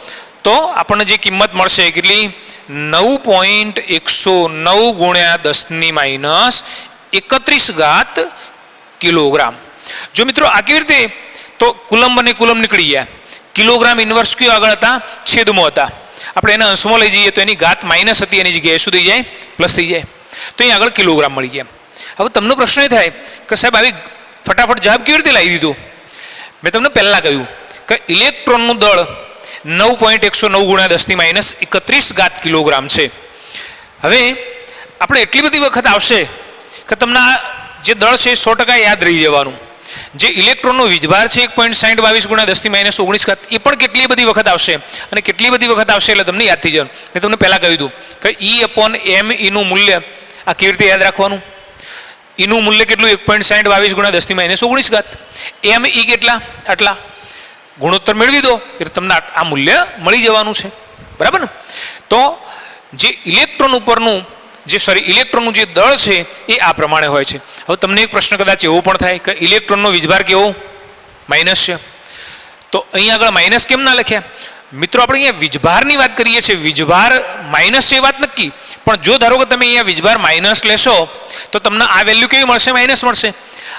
તો આપણને જે કિંમત મળશે કેટલી? 9.109 × 10⁻31 કિલોગ્રામ. જો મિત્રો આ કેવી રીતે? તો કુલંબ અને કુલંબ નીકળી ગયા, કિલોગ્રામ ઇન્વર્સ કયો આગળ હતા? છેદમાં હતા. આપણે એના અંશમાં લઈ જઈએ તો એની ઘાત માઇનસ હતી, એની જગ્યાએ શું થઈ જાય? પ્લસ થઈ જાય. તો અહીં આગળ કિલોગ્રામ મળી ગયા. હવે તમને પ્રશ્ન એ થાય કે સાહેબ આવી ફટાફટ જવાબ કેવી રીતે લાવી દીધો? મેં તમને પહેલાં કહ્યું કે ઇલેક્ટ્રોનનું દળ 9.109 × 10⁻31 કિલોગ્રામ છે. હવે આપણે એટલી બધી વખત આવશે કે તમને આ જે દળ છે 100% યાદ રહી જવાનું. જે ઇલેક્ટ્રોનનો વીજભાર છે 1.6022 × 10⁻19 એ પણ કેટલી બધી વખત આવશે અને કેટલી બધી વખત આવશે એટલે તમને યાદ થઈ જવાનું. મેં તમને પહેલાં કહ્યું હતું કે E અપોન me નું મૂલ્ય આ કેવી રીતે યાદ રાખવાનું? E નું મૂલ્ય કેટલું? 1.6022 × 10⁻19. me કેટલા? આટલા. ગુણોત્તર મેળવી દો એટલે તમને આ મૂલ્ય મળી જવાનું છે. બરાબર ને? તો જે ઇલેક્ટ્રોનનું જે દળ છે એ આ પ્રમાણે હોય છે. હવે તમને એક પ્રશ્ન કદાચ એવો પણ થાય કે ઇલેક્ટ્રોનનો વીજભાર કેવો? માઇનસ છે. તો અહીં આગળ માઇનસ કેમ ના લખ્યા? મિત્રો, આપણે અહીંયા વીજભારની વાત કરીએ છીએ, વીજભાર માઇનસ છે એ વાત નક્કી. પણ જો ધારો કે તમે અહીંયા વીજભાર માઇનસ લેશો તો તમને આ વેલ્યુ કેવી મળશે? માઇનસ મળશે.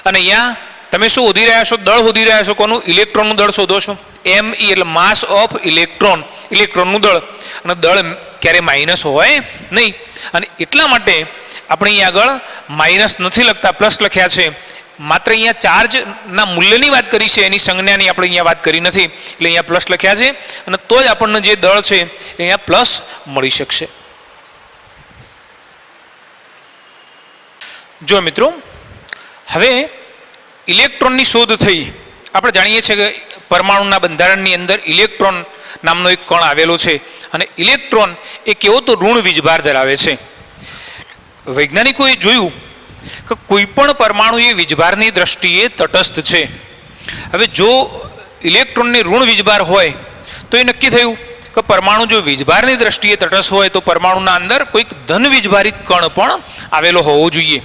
અને અહીંયા તમે શું શોધી રહ્યા છો? દળ શોધી રહ્યા છો. કોનું? ઇલેક્ટ્રોનનું દળ શોધો છો. me એટલે માસ ઓફ ઇલેક્ટ્રોન, ઇલેક્ટ્રોનનું દળ. અને દળ ક્યારે માઇનસ હોય નહીં. અને એટલા માટે આપણે અહીંયા આગળ માઇનસ નથી લખતા, પ્લસ લખ્યા છે. માત્ર અહીંયા ચાર્જના મૂલ્યની વાત કરી છે, એની સંજ્ઞાની આપણે અહીંયા વાત કરી નથી. એટલે અહીંયા પ્લસ લખ્યા છે અને તો જ આપણને જે દળ છે એ અહીંયા પ્લસ મળી શકશે. જો મિત્રો, હવે ઇલેક્ટ્રોનની શોધ થઈ. આપણે જાણીએ છીએ કે પરમાણુના બંધારણની અંદર ઇલેક્ટ્રોન નામનો એક કણ આવેલો છે અને ઇલેક્ટ્રોન એ કેવો? તો ઋણ વીજભાર ધરાવે છે. વૈજ્ઞાનિકોએ જોયું કે કોઈ પણ પરમાણુ એ વીજભારની દ્રષ્ટિએ તટસ્થ છે. હવે જો ઇલેક્ટ્રોનને ઋણ વીજભાર હોય તો એ નક્કી થયું કે પરમાણુ જો વીજભારની દ્રષ્ટિએ તટસ્થ હોય તો પરમાણુના અંદર કોઈક ધન વીજભારિત કણ પણ આવેલો હોવો જોઈએ.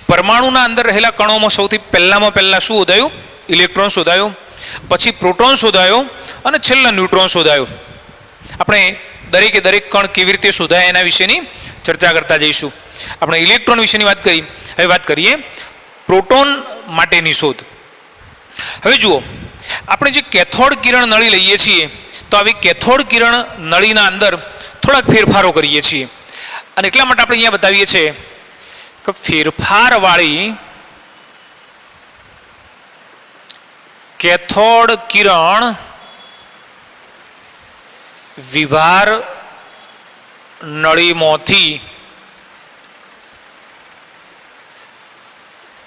પરમાણુના અંદર રહેલા કણોમાં સૌથી પહેલાં શું શોધાયું? ઇલેક્ટ્રોન શોધાયો, પછી પ્રોટોન શોધાયો અને છેલ્લા ન્યુટ્રોન શોધાયો. આપણે દરેકે દરેક કણ કેવી રીતે શોધાય એના વિશેની ચર્ચા કરતા જઈશું. આપણે ઇલેક્ટ્રોન વિશેની વાત કરી, હવે વાત કરીએ પ્રોટોન માટેની શોધ. હવે જુઓ, આપણે જે કેથોડ કિરણ નળી લઈએ છીએ તો આવી કેથોડ કિરણ નળીના અંદર થોડાક ફેરફારો કરીએ છીએ. અને એટલા માટે આપણે અહીંયા બતાવીએ છીએ કે ફેરફારવાળી કેથોડ કિરણ વિભાર નળીમાંથી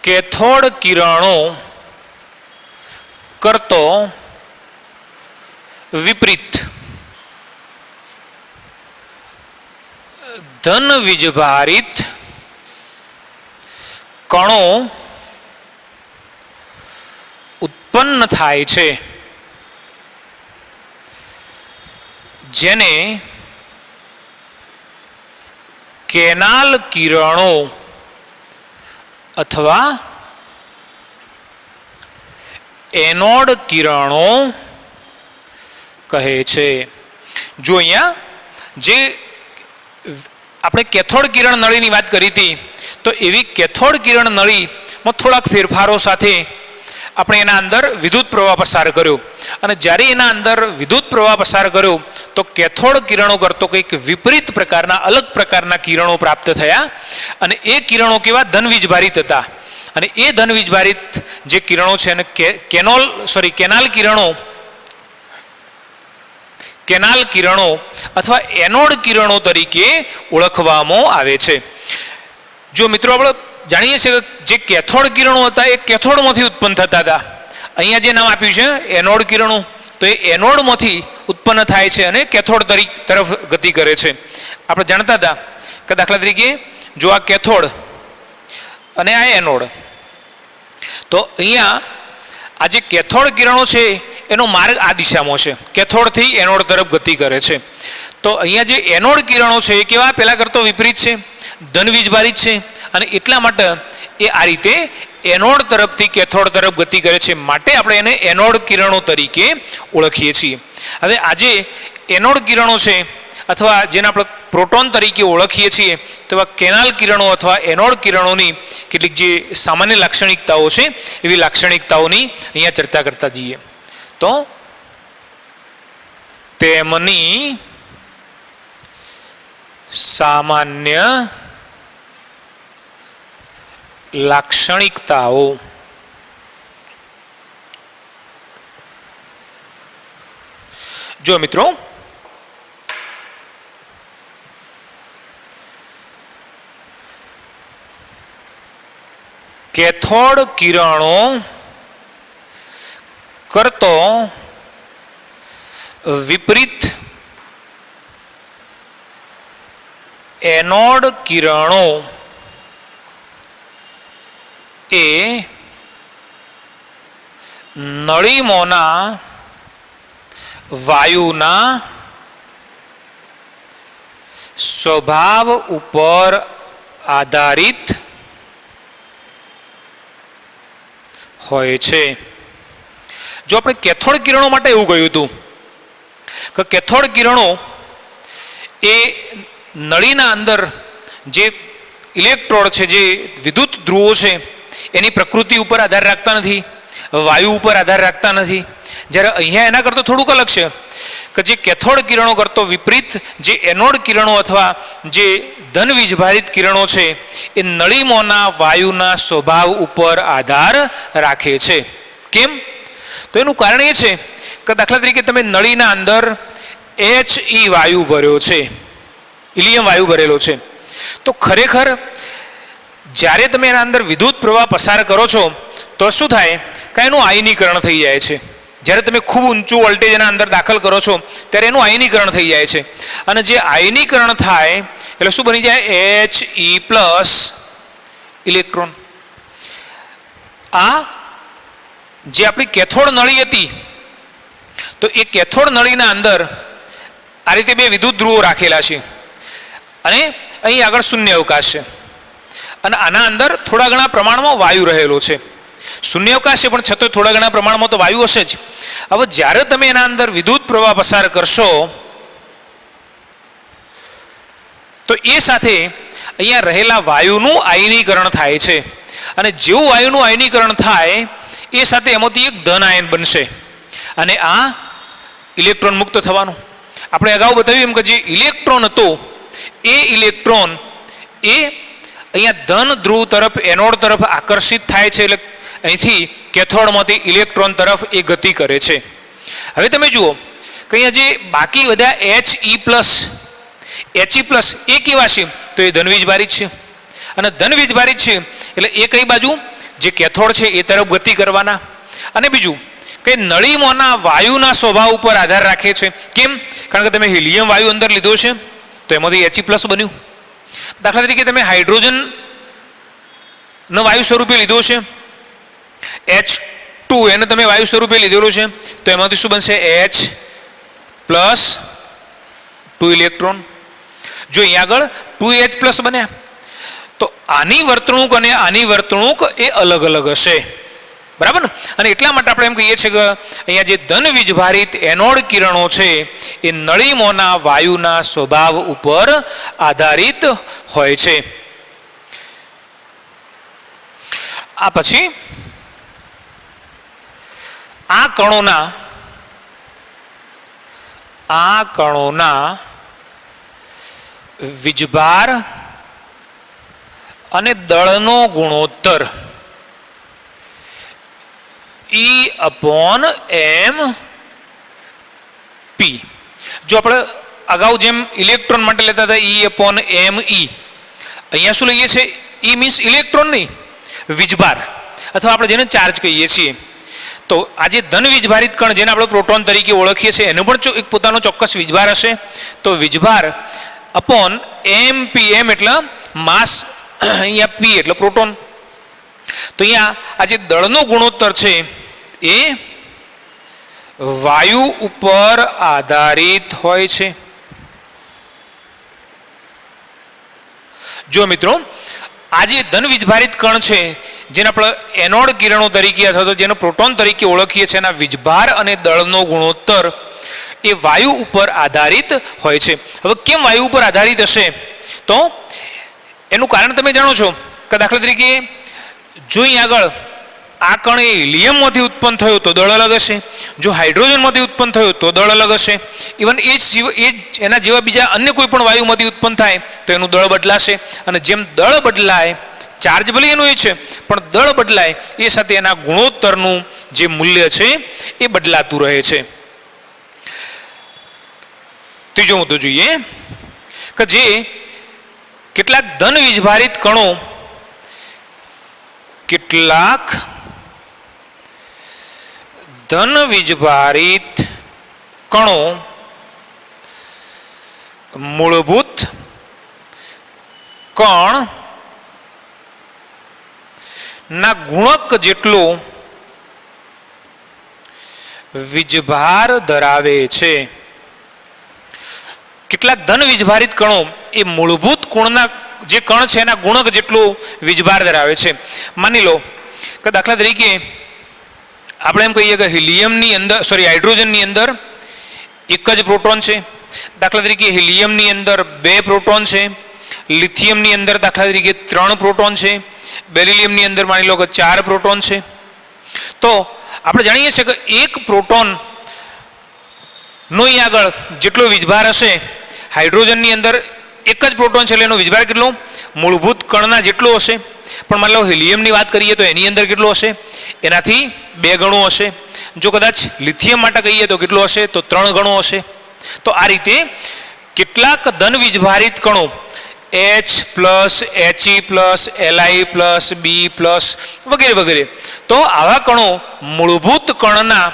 કેથોડ કિરણો કરતો વિપરીત ધન વીજભારિત કણો ઉત્પન્ન થાય છે, જેને કેનાલ કિરણો અથવા એનોડ કિરણો કહે છે. જો અહીંયા જે આપણે કેથોડ કિરણ નળીની વાત કરી હતી તો એવી કેથોડ કિરણ નળીમાં થોડાક ફેરફારો સાથે આપણે એના અંદર વિદ્યુત પ્રવાહ પસાર કર્યો અને જ્યારે એના અંદર વિદ્યુત પ્રવાહ પસાર કર્યો તો કેથોડ કિરણો કરતો કંઈક વિપરીત પ્રકારના અલગ પ્રકારના કિરણો પ્રાપ્ત થયા અને એ કિરણો કેવા ધનવીજભારિત હતા અને એ ધનવીજભારિત જે કિરણો છે અને કેનાલ કિરણો અથવા એનોડ કિરણો તરીકે ઓળખવામાં આવે છે. જો મિત્રો આપણે જાણીએ છીએ કે જે કેથોડ કિરણો હતા એ કેથોડમાંથી ઉત્પન્ન થતા હતા. અહીંયા જે નામ આપ્યું છે એનોડ કિરણો, તો એ એનોડમાંથી ઉત્પન્ન થાય છે અને કેથોડ તરફ ગતિ કરે છે. આપણે જાણતા હતા કે દાખલા તરીકે જો આ કેથોડ અને આ એનોડ, તો અહીંયા આ જે કેથોડ કિરણો છે એનો માર્ગ આ દિશામાં છે, કેથોડથી એનોડ તરફ ગતિ કરે છે. તો અહીંયા જે એનોડ કિરણો છે એ કેવા પહેલા કરતો વિપરીત છે, ધનવીજભારિત છે અને એટલા માટે એ આ રીતે એનોડ તરફથી કેથોડ તરફ ગતિ કરે છે, માટે આપણે એને એનોડ કિરણો તરીકે ઓળખીએ છીએ. હવે આજે એનોડ કિરણો છે અથવા જેને આપણે પ્રોટોન તરીકે ઓળખીએ છીએ તેવા કેનાલ કિરણો અથવા એનોડ કિરણોની કેટલીક જે સામાન્ય લાક્ષણિકતાઓ છે એવી લાક્ષણિકતાઓની અહીંયા ચર્ચા કરતા જઈએ. તો તેમની સામાન્ય લાક્ષણિકતાઓ. જો મિત્રો કેથોડ કિરણો કરતો વિપરીત એનોડ કિરણો એ નળીમાંના વાયુના સ્વભાવ ઉપર આધારિત હોય છે. જો આપણે કેથોડ કિરણો માટે એવું કહ્યું હતું કે કેથોડ કિરણો એ નળીના અંદર જે ઇલેક્ટ્રોડ છે, જે વિદ્યુત ધ્રુવો છે એની પ્રકૃતિ ઉપર આધાર રાખતા નથી, વાયુ ઉપર આધાર રાખતા નથી. જ્યારે અહીંયા એના કરતાં થોડુંક અલગ છે કે જે કેથોડ કિરણો કરતો વિપરીત જે એનોડ કિરણો અથવા જે ધનવીજભારિત કિરણો છે એ નળીમાંના વાયુના સ્વભાવ ઉપર આધાર રાખે છે. કેમ? તો એનું કારણ એ છે કે દાખલા તરીકે તમે નળીના અંદર HE વાયુ ભર્યો છે, હિલિયમ વાયુ ભરેલો છે, તો ખરેખર જ્યારે તમે એના અંદર વિદ્યુત પ્રવાહ પસાર કરો છો તો શું થાય કે એનું આયનીકરણ થઈ જાય છે. જ્યારે તમે ખૂબ ઊંચું વોલ્ટેજ એના અંદર દાખલ કરો છો ત્યારે એનું આયનીકરણ થઈ જાય છે અને જે આયનીકરણ થાય એટલે શું બની જાય? He+ electron. આ જે આપણી કેથોડ નળી હતી તો એ કેથોડ નળીના અંદર આ રીતે બે વિદ્યુત ધ્રુવો રાખેલા છે અને અહીં આગળ શૂન્ય અવકાશ છે અને આના અંદર થોડા ઘણા પ્રમાણમાં વાયુ રહેલો છે. શૂન્ય અવકાશ છે પણ છતાં થોડા ઘણા પ્રમાણમાં તો વાયુ હશે જ. હવે જ્યારે તમે એના અંદર વિદ્યુત પ્રવાહ પસાર કરશો તો એ સાથે અહીંયા રહેલા વાયુનું આયનીકરણ થાય છે અને જેવું વાયુનું આયનીકરણ થાય એ સાથે એમાંથી એક ધન આયન બનશે અને આ ઇલેક્ટ્રોન મુક્ત થવાનું. આપણે અગાઉ બતાવ્યું એમ કે જે ઇલેક્ટ્રોન હતો એ ઇલેક્ટ્રોન એ અહીંયા ધન ધ્રુવ તરફ એનોડ તરફ આકર્ષિત થાય છે, એટલે અહીંથી કેથોડમાંથી ઇલેક્ટ્રોન તરફ એ ગતિ કરે છે. હવે તમે જુઓ કે અહીંયા જે બાકી બધા He+ એ કેવા છે? તો એ ધનવીજભારિત છે અને ધનવીજભારિત છે એટલે એ કઈ બાજુ? જે કેથોડ છે એ તરફ ગતિ કરવાના. અને બીજું કે નળીમાંના વાયુના સ્વભાવ ઉપર આધાર રાખે છે. કેમ? કારણ કે તમે હિલિયમ વાયુ અંદર લીધો છે તો એમાંથી He+ બન્યું. દાખલા તરીકે તમે હાઇડ્રોજન નો વાયુ સ્વરૂપે લીધો છે, H2 એને તમે વાયુ સ્વરૂપે લીધેલો છે તો એમાંથી શું બનશે? H+2 electron. જો અહીંયા આગળ 2H+ બન્યા તો આની વર્તણૂક અને આની વર્તણૂક એ અલગ અલગ હશે, બરાબર ને? અને એટલા માટે આપણે એમ કહીએ છીએ કે અહીંયા જે ધનવીજભારિત એનોડ કિરણો છે એ નળીમાંના વાયુના સ્વભાવ ઉપર આધારિત હોય છે. આ પછી આ કણોના વીજભાર અને દળનો ગુણોત્તર E/m/p. જો આપણે અગાઉ જેમ ઇલેક્ટ્રોન માટે લેતા હતા E/me, અહીંયા શું લઈએ છીએ? E મીન્સ ઇલેક્ટ્રોન નહીં, વીજભાર અથવા આપણે જેને ચાર્જ કહીએ છીએ. તો આજે ધન વીજભારિત કણ જેને આપણે પ્રોટોન તરીકે ઓળખીએ છીએ એનો પણ એક પોતાનો ચોક્કસ વીજભાર હશે. તો વીજભાર અપોન mp, m એટલે માસ, અહીંયા p એટલે પ્રોટોન. તો અહીંયા આ જે દળનો ગુણોત્તર છે એ વાયુ ઉપર આધારિત હોય છે. જો મિત્રો આ જે ધન વીજભારિત કણ છે જેને આપણે એનોડ કિરણો તરીકે અથવા તો જેને પ્રોટોન તરીકે ઓળખીએ છીએ, એના વીજભાર અને દળનો ગુણોત્તર એ વાયુ ઉપર આધારિત હોય છે. હવે કેમ વાયુ ઉપર આધારિત હશે? તો એનું કારણ તમે જાણો છો કે દાખલા તરીકે જો અહીં આગળ આ કણ એ હિલિયમમાંથી ઉત્પન્ન થયો તો દળ અલગ હશે, જો હાઇડ્રોજનમાંથી ઉત્પન્ન થયો તો દળ અલગ હશે. ઇવન એના જેવા બીજા અન્ય કોઈ પણ વાયુમાંથી ઉત્પન્ન થાય તો એનું દળ બદલાશે. અને જેમ દળ બદલાય, ચાર્જ ભલે એનું એ છે પણ દળ બદલાય એ સાથે એના ગુણોત્તરનું જે મૂલ્ય છે એ બદલાતું રહે છે. ત્રીજો મુદ્દો જોઈએ કે જે કેટલાક ધન વીજભારિત કણો મૂળભૂત કણ ના ગુણક જેટલો વીજભાર ધરાવે છે. કેટલાક ધન વીજભારિત કણો એ મૂળભૂત કણના જે કણ છે એના ગુણક જેટલો વીજભાર ધરાવે છે. માની લો કે દાખલા તરીકે આપણે એમ કહીએ કે હાઇડ્રોજનની અંદર એક જ પ્રોટોન છે. દાખલા તરીકે હિલિયમની અંદર 2 પ્રોટોન છે, લિથિયમની અંદર દાખલા તરીકે 3 પ્રોટોન છે, બેરિલિયમની અંદર માની લો કે 4 પ્રોટોન છે. તો આપણે જાણીએ છીએ કે એક પ્રોટોન નો અહીં આગળ જેટલો વીજભાર હશે, હાઇડ્રોજનની અંદર એક જ પ્રોટોન છે એટલે એનો વીજભાર કેટલો? મૂળભૂત કણના જેટલો હશે. પણ માની લો હિલિયમની વાત કરીએ તો એની અંદર કેટલો હશે? એનાથી 2 ગણો હશે. જો કદાચ લિથિયમ માટે કહીએ તો કેટલો હશે? તો 3 ગણો હશે. તો આ રીતે કેટલાક ધન વીજભારિત કણો H+, He+, Li+, B+ વગેરે વગેરે, તો આવા કણો મૂળભૂત કણના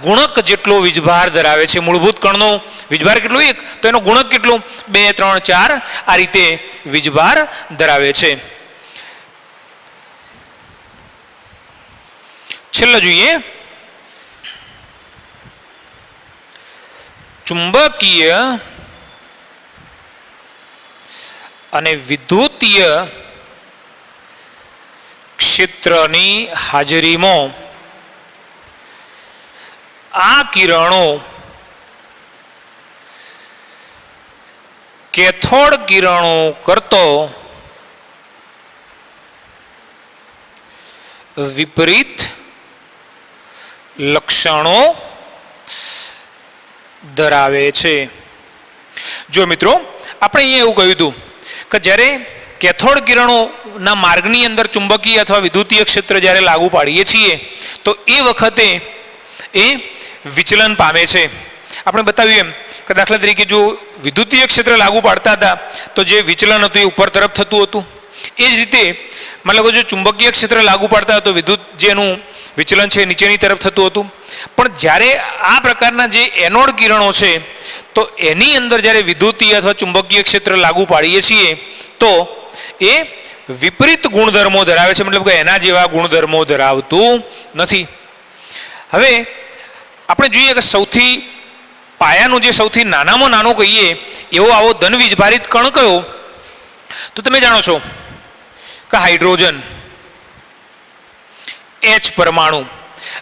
ગુણક જેટલો વીજભાર ધરાવે છે. મૂળભૂત કણનો વીજભાર કેટલો? 1, તો એનો ગુણક કેટલો? 2, 3, 4 આ રીતે વીજભાર ધરાવે છે. છેલ્લે જોઈએ ચુંબકીય અને વિદ્યુતીય ક્ષેત્રની હાજરીમાં આ કિરણો કેથોડ કિરણો કરતો વિપરીત લક્ષણો ધરાવે છે. જો મિત્રો આપણે અહીંયા એવું કહ્યું હતું કે જ્યારે કેથોડ કિરણોના માર્ગની અંદર ચુંબકીય અથવા વિદ્યુતીય ક્ષેત્ર જ્યારે લાગુ પાડીએ છીએ તો એ વખતે એ વિચલન પામે છે. આપણે બતાવ્યું એમ કે દાખલા તરીકે જો વિદ્યુતીય ક્ષેત્ર લાગુ પાડતા હતા તો જે વિચલન હતું એ ઉપર તરફ થતું હતું. એ જ રીતે મતલબ જો ચુંબકીય ક્ષેત્ર લાગુ પાડતા તો વિદ્યુત જેનું વિચલન છે નીચેની તરફ થતું હતું. પણ જ્યારે આ પ્રકારના જે એનોડ કિરણો છે તો એની અંદર જ્યારે વિદ્યુતીય અથવા ચુંબકીય ક્ષેત્ર લાગુ પાડીએ છીએ તો એ વિપરીત ગુણધર્મો ધરાવે છે, મતલબ કે એના જેવા ગુણધર્મો ધરાવતું નથી. હવે આપણે જોઈએ કે સૌથી પાયાનું જે સૌથી નાનામાં નાનો કહીએ એવો આવો ધન વીજભારિત કણ કયો? તો તમે જાણો છો કે હાઇડ્રોજન, H પરમાણુ.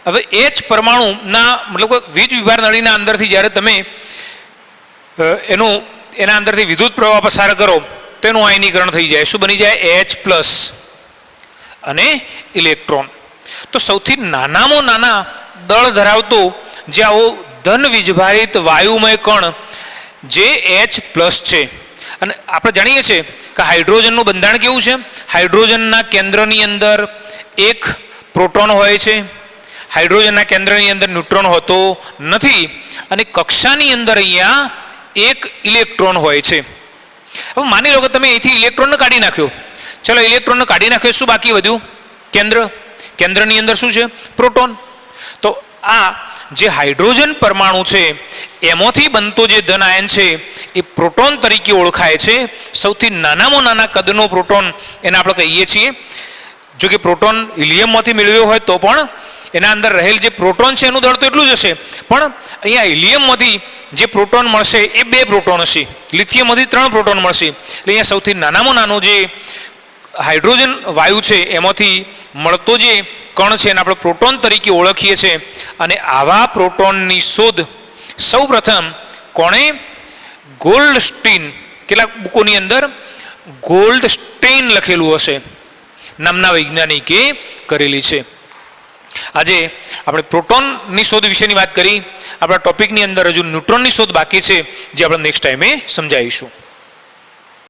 હવે H પરમાણુના મતલબ વીજ વિભાર નળીના અંદરથી જ્યારે તમે એના અંદરથી વિદ્યુત પ્રવાહ પસાર કરો તો એનું આયનીકરણ થઈ જાય. શું બની જાય? H+ અને ઇલેક્ટ્રોન. તો સૌથી નાનામાં નાના દળ ધરાવતો જે આવો ધન વીજભારિત વાયુમય કણ જે H+ છે. અને આપણે જાણીએ છીએ કે હાઇડ્રોજનનું બંધારણ કેવું છે. હાઇડ્રોજનના કેન્દ્રની અંદર એક પ્રોટોન હોય છે, હાઇડ્રોજનના કેન્દ્રની અંદર ન્યુટ્રોન હોતો નથી, અને કક્ષાની અંદર અહીંયા એક ઇલેક્ટ્રોન હોય છે. હવે માની લો કે તમે અહીંથી ઇલેક્ટ્રોનને કાઢી નાખ્યો. ચલો ઇલેક્ટ્રોનને કાઢી નાખ્યો, શું બાકી વધ્યું? કેન્દ્રની અંદર શું છે? પ્રોટોન. તો આ જે હાઇડ્રોજન પરમાણુ છે એમાંથી બનતો જે ધન આયન છે એ પ્રોટોન તરીકે ઓળખાય છે. સૌથી નાનામાં નાના કદનો પ્રોટોન એને આપણે કહીએ છીએ. જો કે પ્રોટોન હિલિયમમાંથી મેળવ્યો હોય તો પણ એના અંદર રહેલ જે પ્રોટોન છે એનું દળ તો એટલું જ હશે, પણ અહીંયા હિલિયમમાંથી જે પ્રોટોન મળશે એ 2 પ્રોટોન હશે, લિથિયમમાંથી 3 પ્રોટોન મળશે. એટલે અહીંયા સૌથી નાનામાં નાનો જે હાઇડ્રોજન વાયુ છે એમાંથી મળતો જે કણ છે એને આપણે પ્રોટોન તરીકે ઓળખીએ છીએ. અને આવા પ્રોટોનની શોધ સૌ પ્રથમ કોણે? ગોલ્ડસ્ટીન, કેટલાક બુકોની અંદર ગોલ્ડસ્ટેઇન લખેલું હશે, નામના વૈજ્ઞાનિકે કરેલી છે. આજે આપણે પ્રોટોનની શોધ વિશેની વાત કરી. આપણા ટોપિકની અંદર હજુ ન્યુટ્રોનની શોધ બાકી છે, જે આપણે નેક્સ્ટ ટાઈમે સમજાવીશું.